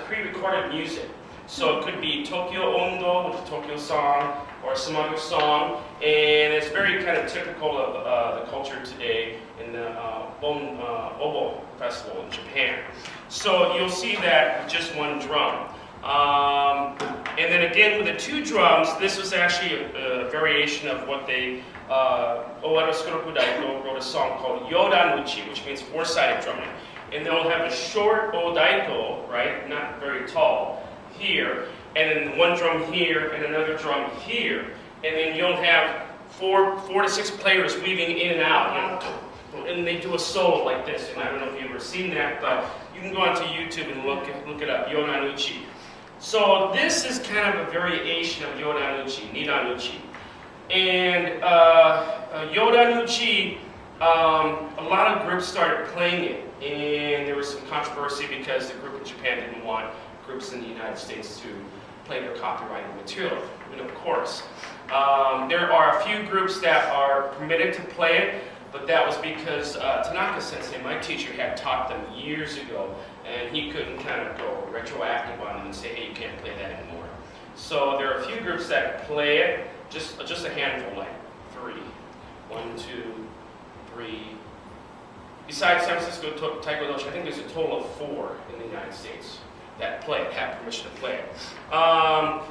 pre-recorded music. So it could be Tokyo Ondo with the Tokyo song or some other song, and it's very kind of typical of the culture today in the Obo Festival in Japan. So you'll see that with just one drum. And then again with the two drums, this was actually a variation of what they, Owara Sukuroku Daiko wrote a song called Yodanuchi, which means four-sided drumming. And they'll have a short Odaiko, right, not very tall, here, and then one drum here, and another drum here. And then you'll have four to six players weaving in and out, and they do a solo like this. And I don't know if you've ever seen that, but you can go onto YouTube and look it up, Yodanuchi. So this is kind of a variation of Yodanuchi, Nidanuchi. And Yodanuchi, a lot of groups started playing it, and there was some controversy because the group in Japan didn't want groups in the United States to play their copyrighted material. And of course, there are a few groups that are permitted to play it, but that was because Tanaka-sensei, my teacher, had taught them years ago, and he couldn't kind of go retroactive on them and say, hey, you can't play that anymore. So there are a few groups that play it, just a handful, like 3. 1, 2, 3. Besides San Francisco Taiko Doshi, I think there's a total of 4 in the United States that play it, have permission to play it.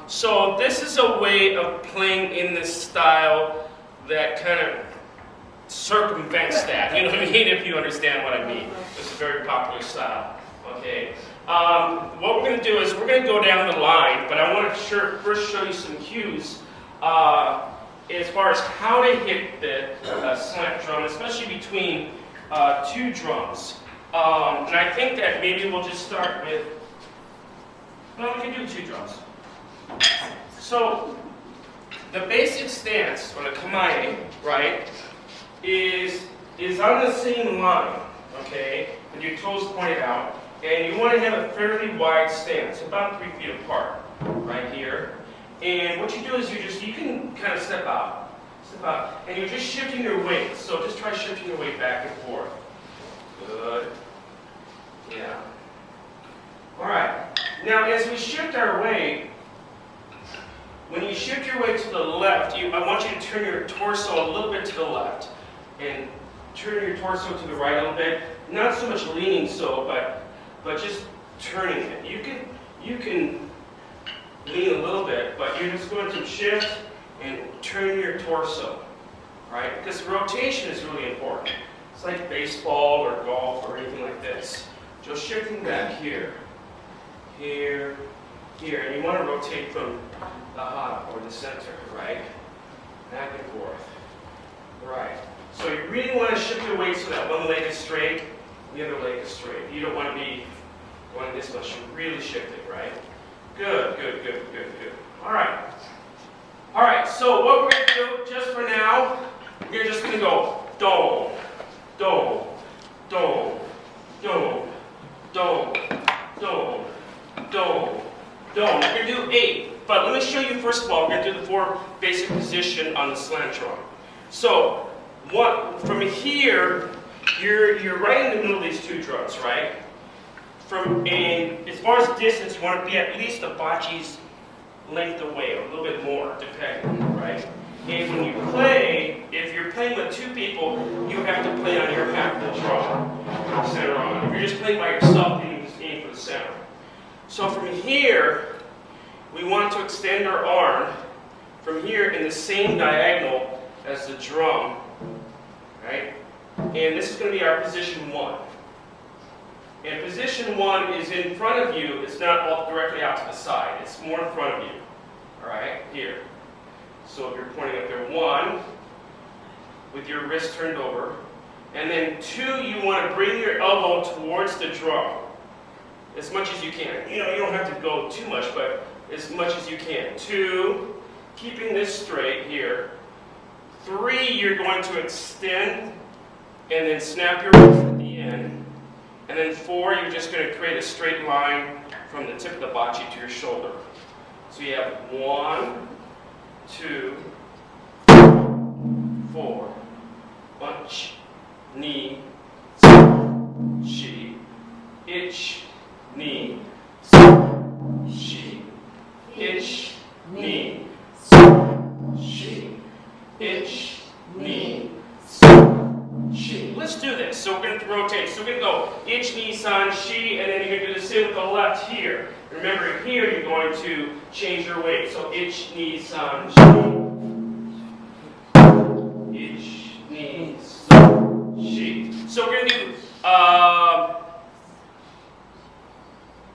So this is a way of playing in this style that kind of circumvents that, you know what I mean, if you understand what I mean. It's a very popular style. Okay. What we're going to do is we're going to go down the line, but I want to first show you some cues as far as how to hit the slant drum, especially between 2 drums. And I think that maybe we'll just start with, well, we can do 2 drums. So the basic stance, or the kamae, right, is on the same line, okay, with your toes pointed out, and you want to have a fairly wide stance, about 3 feet apart, right here. And what you do is you can kind of step out, and you're just shifting your weight. So just try shifting your weight back and forth. Good. Yeah. All right. Now, as we shift our weight, when you shift your weight to the left, I want you to turn your torso a little bit to the left, and turn your torso to the right a little bit. Not so much leaning so, but just turning it. You can lean a little bit, but you're just going to shift and turn your torso, right? Because rotation is really important. It's like baseball or golf or anything like this. Just shifting back here, here, here, and you want to rotate from the hana, or the center, right? Back and forth, right. So you really want to shift your weight so that one leg is straight, the other leg is straight. You don't want to be going this much. You really shift it, right? Good, good, good, good, good. All right. All right, so what we're going to do, just for now, we're just going to go do, do, do, do, do, do, do, do. We're going to do 8, but let me show you first of all, we're going to do the 4 basic position on the slant drum. So, from here, you're right in the middle of these 2 drums, right? And as far as distance, you want to be at least a bachi's length away, or a little bit more, depending, right? And when you play, if you're playing with 2 people, you have to play on your half of the drum, center on. If you're just playing by yourself, then you just aim for the center. So from here, we want to extend our arm from here in the same diagonal as the drum, right? And this is going to be our position 1. And position 1 is in front of you. It's not all directly out to the side. It's more in front of you. All right, here. So if you're pointing up there, 1, with your wrist turned over. And then 2, you want to bring your elbow towards the drum as much as you can. You know, you don't have to go too much, but as much as you can. 2, keeping this straight here. 3, you're going to extend and then snap your wrist at the end. And then 4, you're just going to create a straight line from the tip of the bachi to your shoulder. So you have 1, 2, 4, bunch, knee, chi, ich, knee, ich, ni, san, shi. Let's do this. So we're going to rotate. So we're going to go ich, ni, san, shi, and then you're going to do the same with the left here. Remember here you're going to change your weight. So ich, ni, san, shi. Ich, ni, san, shi. So we're going to do,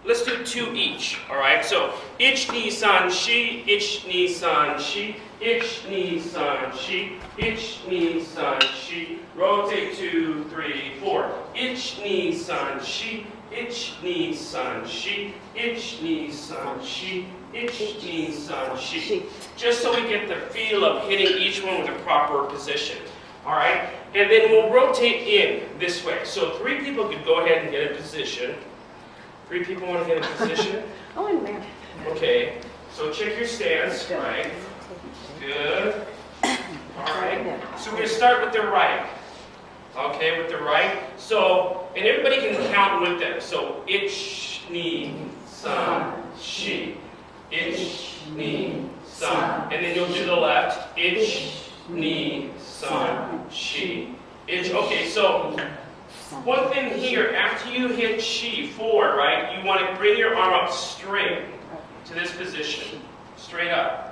let's do 2 each, all right? So ich, ni, san, shi, ich, ni, san, shi, ich, ni, san, shi, ich, ni, san, shi. Rotate 2, 3, 4. Ich, ni, san, shi, ich, ni, san, shi, ich, ni, san, shi, ich, ni, san, shi. Just so we get the feel of hitting each one with a proper position, all right? And then we'll rotate in this way. So 3 people could go ahead and get in position. 3 people want to get in position? Oh, in there. Okay, so check your stance, right? Good. All right. So we're going to start with the right. Okay, with the right. So, and everybody can count with them. So, ich, ni, san, shi. Ich, ni, san. And then you'll do the left. Ich, ni, san, shi. Ich. Okay, so one thing here, after you hit shi, forward, right, you want to bring your arm up straight to this position. Straight up.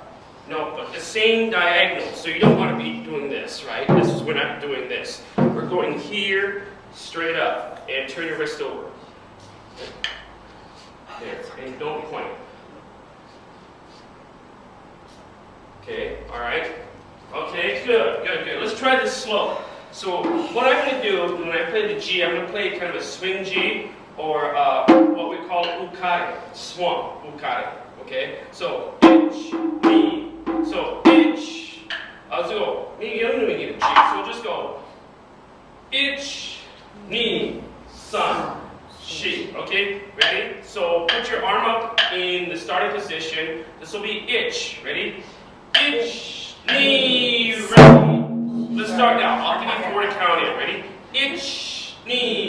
No, but the same diagonal. So you don't want to be doing this, right? We're not doing this. We're going here, straight up, and turn your wrist over. There, and don't point. Okay, all right. Okay, good, good, good. Let's try this slow. So what I'm going to do when I play the G, I'm going to play kind of a swing G, or what we call ukare, swung ukare. Okay, so ich, ni. So ich, let's go. Maybe I'm doing it in G. So we'll just go ich, ni, san, shi. Okay, ready? So put your arm up in the starting position. This will be ich. Ready? Ich, ni, ready. Let's start now. I'll give you 4 to count in. Ready? Ich, ni,